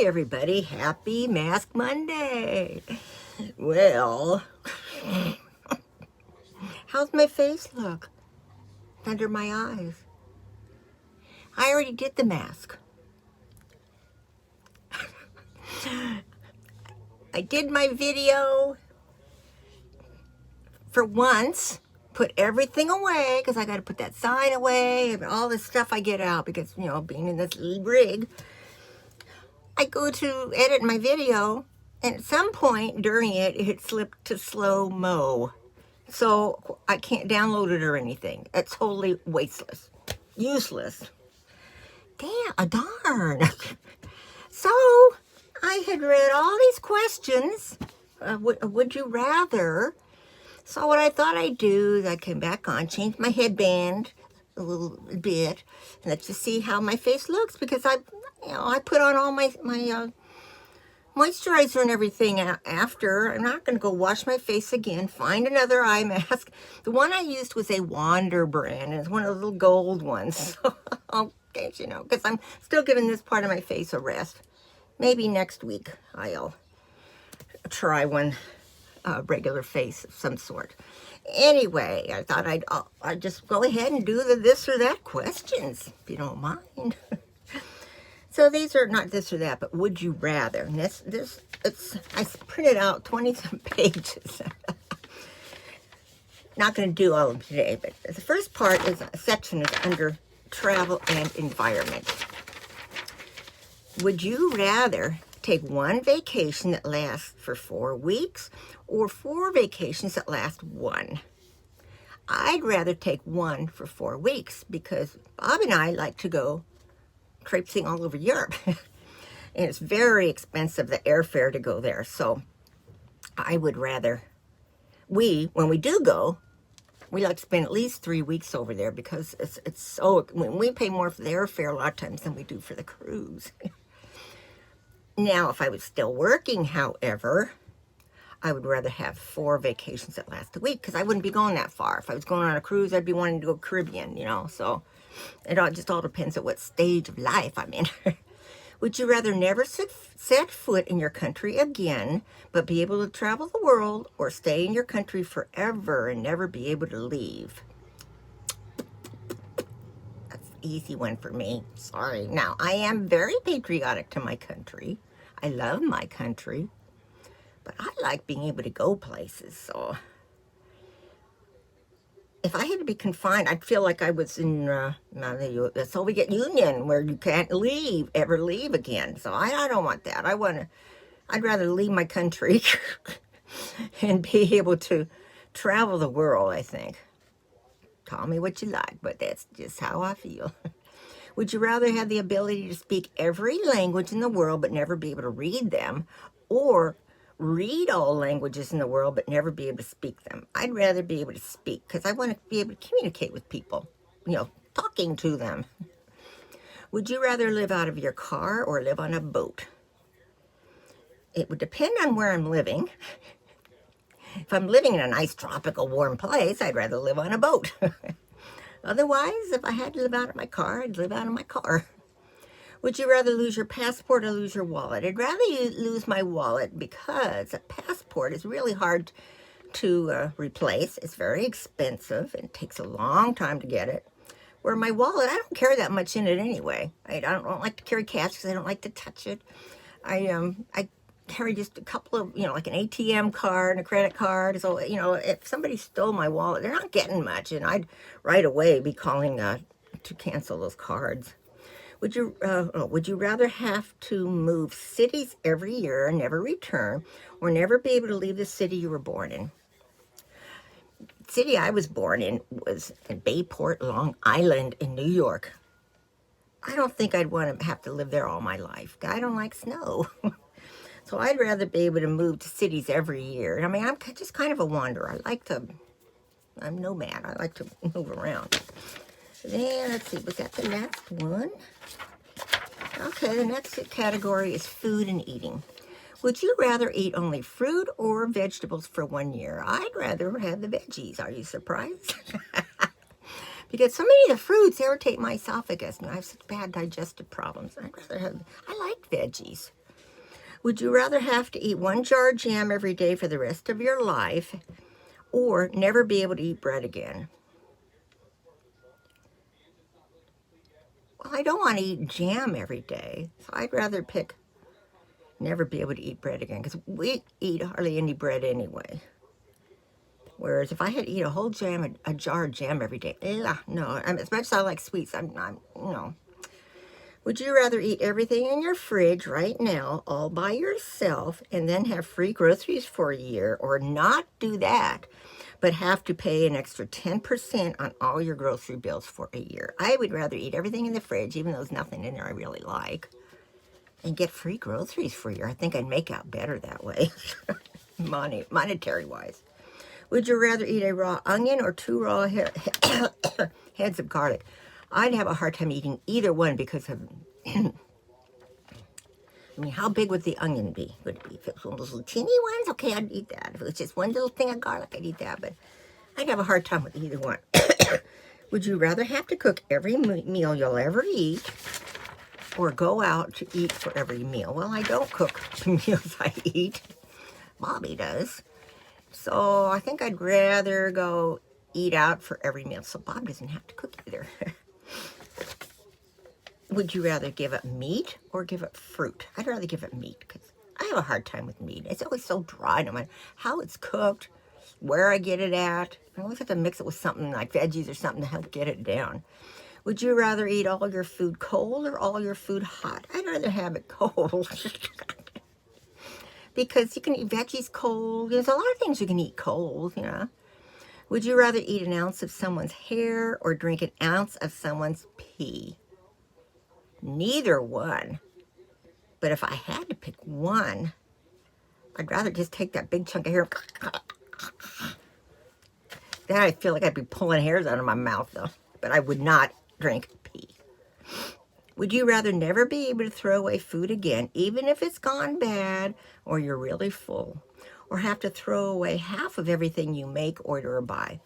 everybody, happy Mask Monday. Well, how's my face look under my eyes? I already did the mask. I did my video for once, put everything away because I got to put that sign away and all this stuff I get out because, you know, being in this little rig, I go to edit my video and at some point during it, it slipped to slow-mo. So I can't download it or anything. It's totally wasteless, useless. Damn, darn. So I had read all these questions. Would you rather? So what I thought I'd do is I came back on, changed my headband a little bit, and let's just see how my face looks because I put on all my moisturizer and everything after. I'm not going to go wash my face again, find another eye mask. The one I used was a Wander brand, and it's one of the little gold ones. So, okay, you know, because I'm still giving this part of my face a rest. Maybe next week I'll try one regular face of some sort. Anyway, I thought I'd just go ahead and do the this or that questions, if you don't mind. So these are not this or that, but would you rather? And I printed out 20-some pages. Not going to do all of them today, but the first part is a section is under travel and environment. Would you rather take one vacation that lasts for 4 weeks or 4 vacations that last 1? I'd rather take one for 4 weeks because Bob and I like to go traipsing all over Europe. And it's very expensive, the airfare to go there. So I would rather, when we do go, we like to spend at least 3 weeks over there because it's so, we pay more for the airfare a lot of times than we do for the cruise. Now, if I was still working, however, I would rather have 4 vacations that last a week because I wouldn't be going that far. If I was going on a cruise, I'd be wanting to go Caribbean, you know, so it just all depends on what stage of life I'm in. Would you rather never set foot in your country again, but be able to travel the world, or stay in your country forever and never be able to leave? That's an easy one for me. Sorry. Now, I am very patriotic to my country. I love my country, but I like being able to go places, so if I had to be confined, I'd feel like I was in the Soviet Union where you can't ever leave again. So I don't want that. I'd rather leave my country and be able to travel the world, I think. Call me what you like, but that's just how I feel. Would you rather have the ability to speak every language in the world but never be able to read them, or read all languages in the world but never be able to speak them? I'd rather be able to speak because I want to be able to communicate with people, you know, talking to them. Would you rather live out of your car or live on a boat? It would depend on where I'm living. If I'm living in a nice tropical warm place, I'd rather live on a boat. Otherwise, if I had to live out of my car, I'd live out of my car. Would you rather lose your passport or lose your wallet? I'd rather lose my wallet because a passport is really hard to replace. It's very expensive and it takes a long time to get it. Where my wallet, I don't carry that much in it anyway. I don't like to carry cash because I don't like to touch it. I carry just a couple of, you know, like an ATM card and a credit card. So, you know, if somebody stole my wallet, they're not getting much, and I'd right away be calling to cancel those cards. Would you rather have to move cities every year and never return, or never be able to leave the city you were born in? The city I was born in was in Bayport, Long Island in New York. I don't think I'd want to have to live there all my life. I don't like snow. So I'd rather be able to move to cities every year. And I mean, I'm just kind of a wanderer. I'm nomad. I like to move around. Then, let's see, was that the next one? Okay, the next category is food and eating. Would you rather eat only fruit or vegetables for 1 year? I'd rather have the veggies. Are you surprised? Because so many of the fruits irritate my esophagus, and I have such bad digestive problems. I like veggies. Would you rather have to eat 1 jar of jam every day for the rest of your life or never be able to eat bread again? Well, I don't want to eat jam every day, so I'd rather pick never be able to eat bread again, because we eat hardly any bread anyway. Whereas if I had to eat a whole a jar of jam every day, no. As much as I like sweets, I'm not, no. Would you rather eat everything in your fridge right now all by yourself and then have free groceries for a year, or not do that, but have to pay an extra 10% on all your grocery bills for a year? I would rather eat everything in the fridge, even though there's nothing in there I really like, and get free groceries for a year. I think I'd make out better that way, monetary-wise. Would you rather eat a raw onion or 2 raw heads of garlic? I'd have a hard time eating either one because of, I mean, how big would the onion be? Would it be if it was one of those little teeny ones? Okay, I'd eat that. If it was just one little thing of garlic, I'd eat that. But I'd have a hard time with either one. Would you rather have to cook every meal you'll ever eat or go out to eat for every meal? Well, I don't cook the meals I eat. Bobby does. So I think I'd rather go eat out for every meal so Bob doesn't have to cook either. Would you rather give up meat or give up fruit? I'd rather give up meat because I have a hard time with meat. It's always so dry, no matter how it's cooked, where I get it at. I always have to mix it with something like veggies or something to help get it down. Would you rather eat all your food cold or all your food hot? I'd rather have it cold. Because you can eat veggies cold. There's a lot of things you can eat cold, you know. Would you rather eat an ounce of someone's hair or drink an ounce of someone's pee? Neither one. But if I had to pick one, I'd rather just take that big chunk of hair. Then I feel like I'd be pulling hairs out of my mouth, though. But I would not drink pee. Would you rather never be able to throw away food again, even if it's gone bad or you're really full, or have to throw away half of everything you make, order, or buy?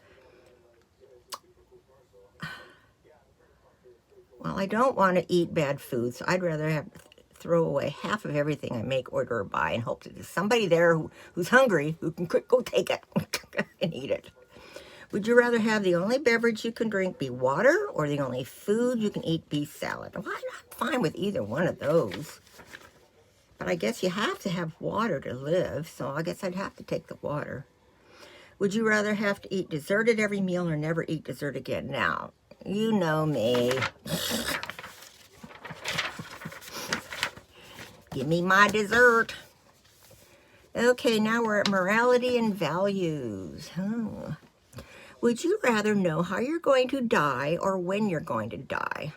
Well, I don't want to eat bad food, so I'd rather have throw away half of everything I make, order, or buy, and hope that there's somebody there who's hungry who can go take it and eat it. Would you rather have the only beverage you can drink be water, or the only food you can eat be salad? Well, I'm fine with either one of those. But I guess you have to have water to live, so I guess I'd have to take the water. Would you rather have to eat dessert at every meal or never eat dessert again? Now, you know me. Give me my dessert. Okay, now we're at morality and values. Would you rather know how you're going to die or when you're going to die?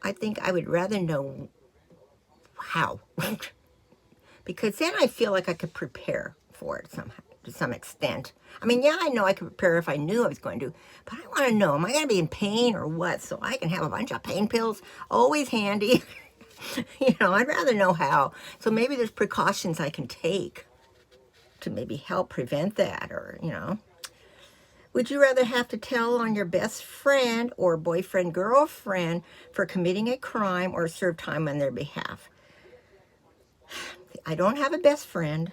I think I would rather know how. Because then I feel like I could prepare for it somehow, to some extent. I mean, yeah, I know I could prepare if I knew I was going to, but I want to know, am I going to be in pain or what? So I can have a bunch of pain pills, always handy. You know, I'd rather know how. So maybe there's precautions I can take to maybe help prevent that, or, you know. Would you rather have to tell on your best friend or boyfriend, girlfriend for committing a crime or serve time on their behalf? I don't have a best friend.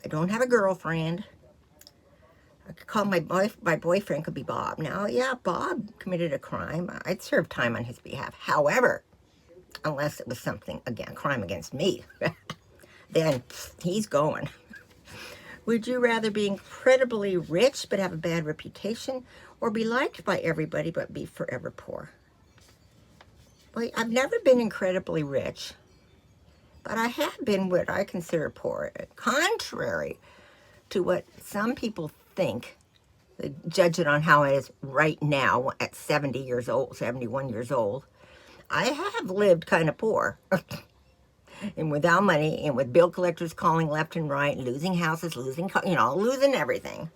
I don't have a girlfriend. I could call my boyfriend could be Bob. Now, yeah, Bob committed a crime. I'd serve time on his behalf. However, unless it was something, again, crime against me, then he's going. Would you rather be incredibly rich but have a bad reputation, or be liked by everybody but be forever poor? Well, I've never been incredibly rich, but I have been what I consider poor, contrary to what some people think. They judge it on how it is right now at 70 years old, 71 years old. I have lived kind of poor. And without money, and with bill collectors calling left and right, losing houses, losing everything.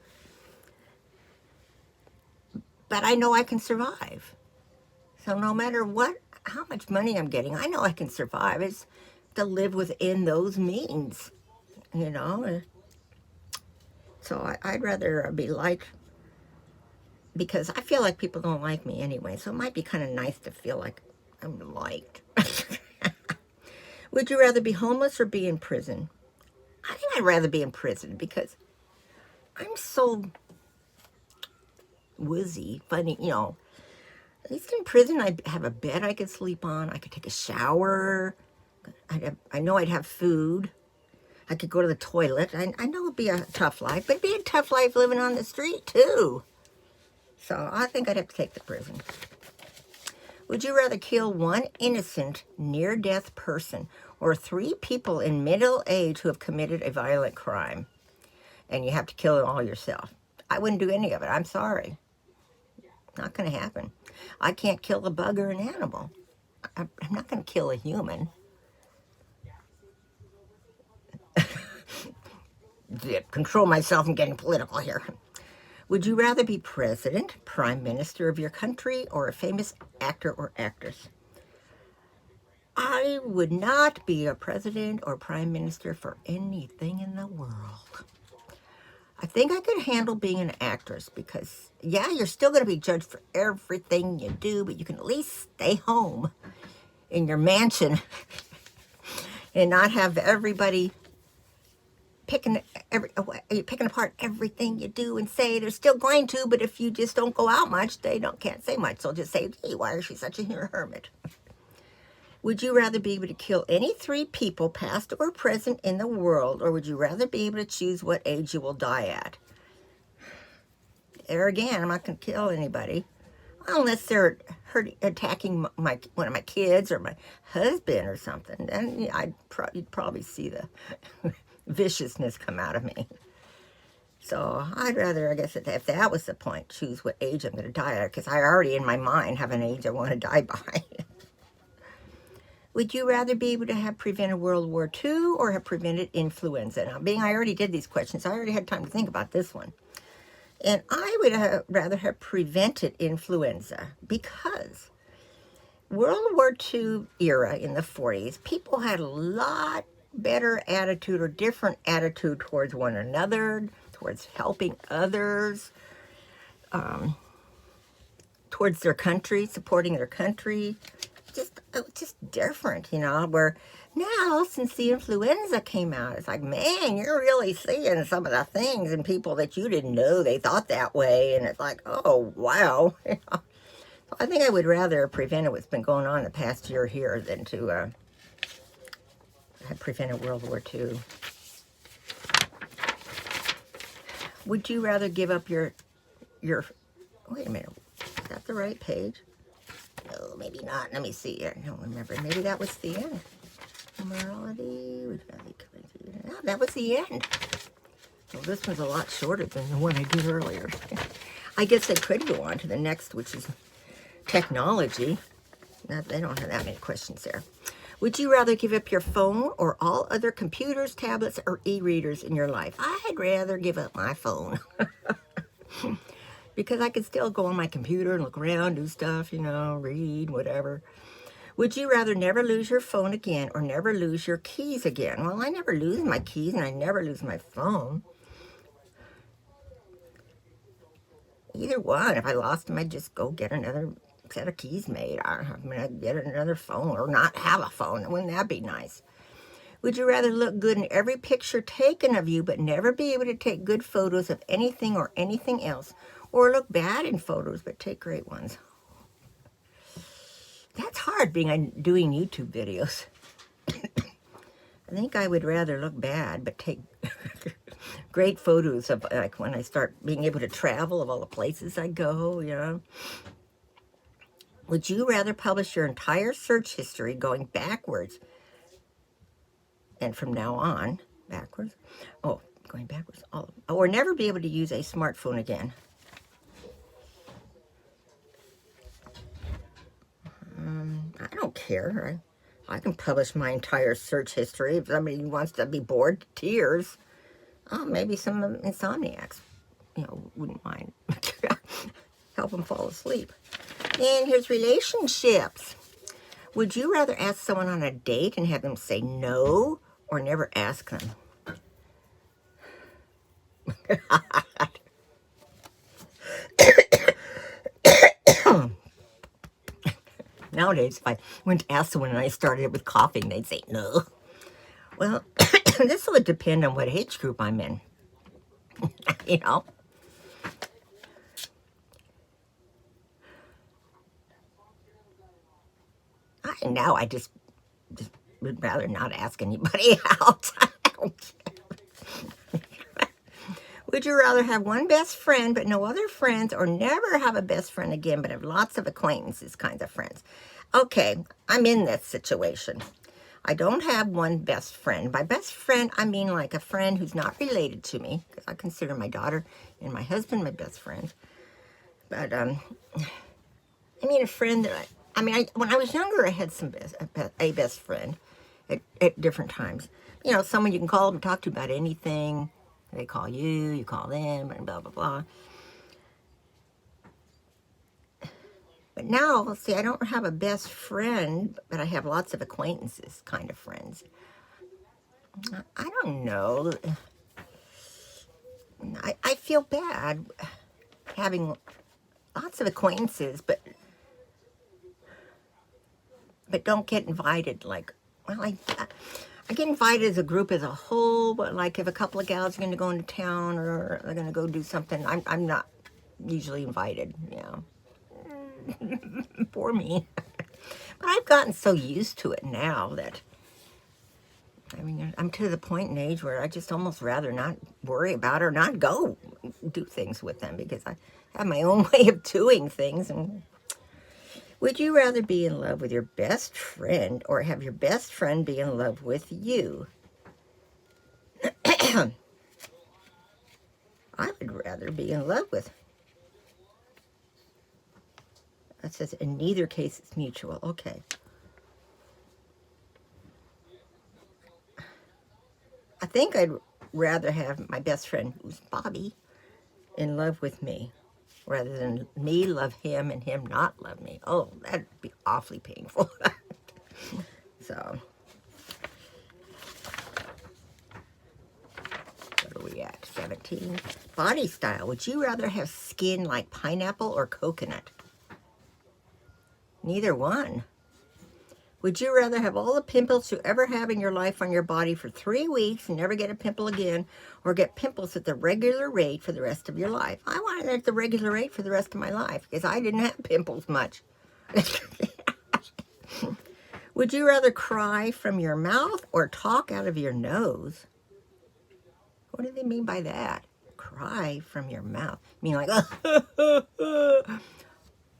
But I know I can survive. So no matter how much money I'm getting, I know I can survive. It's to live within those means, you know. So I'd rather be liked, because I feel like people don't like me anyway. So it might be kind of nice to feel like I'm liked. Would you rather be homeless or be in prison? I think I'd rather be in prison because I'm so woozy, funny, At least in prison, I'd have a bed I could sleep on. I could take a shower. I know I'd have food. I could go to the toilet. I know it'd be a tough life, but it'd be a tough life living on the street, too. So I think I'd have to take the prison. Would you rather kill one innocent, near-death person or 3 people in middle age who have committed a violent crime? And you have to kill it all yourself. I wouldn't do any of it. I'm sorry. Not going to happen. I can't kill a bug or an animal. I'm not going to kill a human. Control myself from getting political here. Would you rather be president, prime minister of your country, or a famous actor or actress? I would not be a president or prime minister for anything in the world. I think I could handle being an actress because, yeah, you're still going to be judged for everything you do, but you can at least stay home in your mansion and not have everybody picking apart everything you do and say. They're still going to, but if you just don't go out much, they can't say much. They'll just say, "Hey, why is she such a hermit?" Would you rather be able to kill any 3 people, past or present, in the world, or would you rather be able to choose what age you will die at? There again, I'm not going to kill anybody. Unless they're attacking one of my kids or my husband or something. Then you'd probably see the viciousness come out of me. So I'd rather, I guess, if that was the point, choose what age I'm going to die at, because I already in my mind have an age I want to die by. Would you rather be able to have prevented World War II or have prevented influenza? Now, I already did these questions, I already had time to think about this one. And I would rather have prevented influenza because World War II era in the 40s, people had a lot better attitude or different attitude towards one another, towards helping others, towards their country, supporting their country. Just different, where now, since the influenza came out, it's like, man, you're really seeing some of the things in people that you didn't know they thought that way, and it's like, oh, wow. So I think I would rather prevent what's been going on the past year here than to have prevented World War II. Would you rather give up your, wait a minute, is that the right page? Oh, maybe not. Let me see. I don't remember. Maybe that was the end. Morality. Oh, that was the end. Well, this one's a lot shorter than the one I did earlier. I guess I could go on to the next, which is technology. They don't have that many questions there. Would you rather give up your phone or all other computers, tablets, or e-readers in your life? I'd rather give up my phone. Because I could still go on my computer and look around, do stuff, read, whatever. Would you rather never lose your phone again or never lose your keys again? Well, I never lose my keys and I never lose my phone. Either one. If I lost them, I'd just go get another set of keys made. I'm going to get another phone or not have a phone. Wouldn't that be nice? Would you rather look good in every picture taken of you but never be able to take good photos of anything or anything else? Or look bad in photos, but take great ones? That's hard doing YouTube videos. I think I would rather look bad, but take great photos of, like, when I start being able to travel, of all the places I go, Would you rather publish your entire search history going backwards and from now on, backwards? Oh, going backwards. Or never be able to use a smartphone again? I don't care. I can publish my entire search history. If somebody wants to be bored to tears, maybe some insomniacs, wouldn't mind. Help them fall asleep. And here's relationships. Would you rather ask someone on a date and have them say no, or never ask them? Nowadays, if I went to ask someone and I started with coughing, they'd say no. Well, this would depend on what age group I'm in. You know? Now I just would rather not ask anybody out. I don't care. Would you rather have one best friend but no other friends, or never have a best friend again but have lots of acquaintances, kinds of friends? Okay, I'm in this situation. I don't have one best friend. By best friend, I mean like a friend who's not related to me, because I consider my daughter and my husband my best friends. But I mean a friend that when I was younger, I had a best friend at different times. You know, someone you can call and talk to about anything. They call you, you call them, and blah, blah, blah. But now, see, I don't have a best friend, but I have lots of acquaintances, kind of friends. I don't know. I feel bad having lots of acquaintances, but don't get invited. Like, well, I get invited as a group as a whole, but like if a couple of gals are going to go into town or they're going to go do something, I'm not usually invited, you know. Poor me. But I've gotten so used to it now that, I mean, I'm to the point in age where I just almost rather not worry about it or not go do things with them, because I have my own way of doing things. And would you rather be in love with your best friend or have your best friend be in love with you? I would rather be in love with. It says in neither case it's mutual. Okay. I think I'd rather have my best friend, who's Bobby, in love with me, rather than me love him and him not love me. Oh, that'd be awfully painful. So, what are we at? 17. Body style. Would you rather have skin like pineapple or coconut? Neither one. Would you rather have all the pimples you ever have in your life on your body for 3 weeks and never get a pimple again, or get pimples at the regular rate for the rest of your life? I want it at the regular rate for the rest of my life, because I didn't have pimples much. Would you rather cry from your mouth or talk out of your nose? What do they mean by that? Cry from your mouth. I mean like,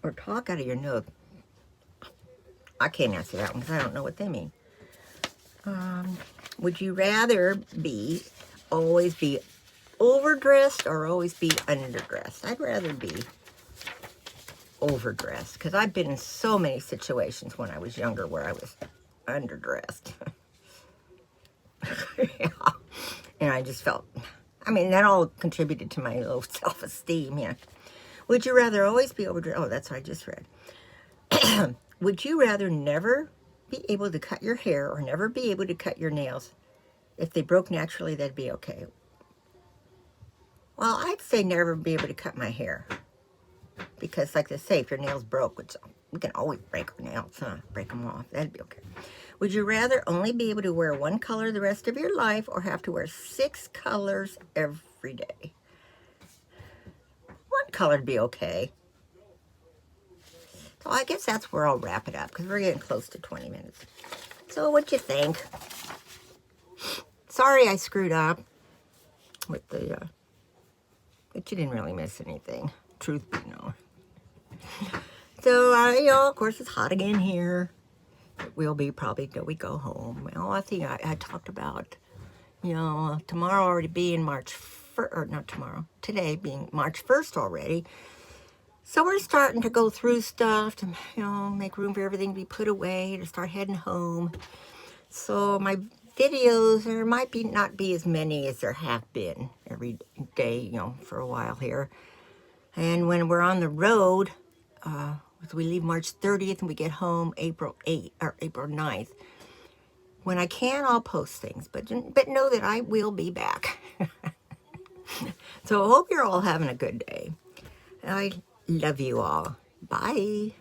or talk out of your nose. I can't answer that one because I don't know what they mean. Would you rather always be overdressed or always be underdressed? I'd rather be overdressed, because I've been in so many situations when I was younger where I was underdressed. Yeah. And I just felt, I mean, that all contributed to my low self-esteem. Yeah. Would you rather always be overdressed? Oh, that's what I just read. Would you rather never be able to cut your hair or never be able to cut your nails? If they broke naturally, that'd be okay. Well, I'd say never be able to cut my hair. Because like they say, if your nails broke, which we can always break our nails, break them off, that'd be okay. Would you rather only be able to wear one color the rest of your life, or have to wear 6 colors every day? One color'd be okay. So I guess that's where I'll wrap it up, because we're getting close to 20 minutes. So what'd you think? Sorry I screwed up with the, but you didn't really miss anything. Truth be known. So, you know, of course it's hot again here. It will be probably till we go home. Well, I think I talked about, you know, tomorrow already being March 1st, or not tomorrow, today being March 1st already. So we're starting to go through stuff to, you know, make room for everything to be put away, to start heading home. So my videos, there might not be as many as there have been every day, you know, for a while here. And when we're on the road, we leave March 30th and we get home April 8th or April 9th. When I can, I'll post things, but know that I will be back. So I hope you're all having a good day. I love you all. Bye.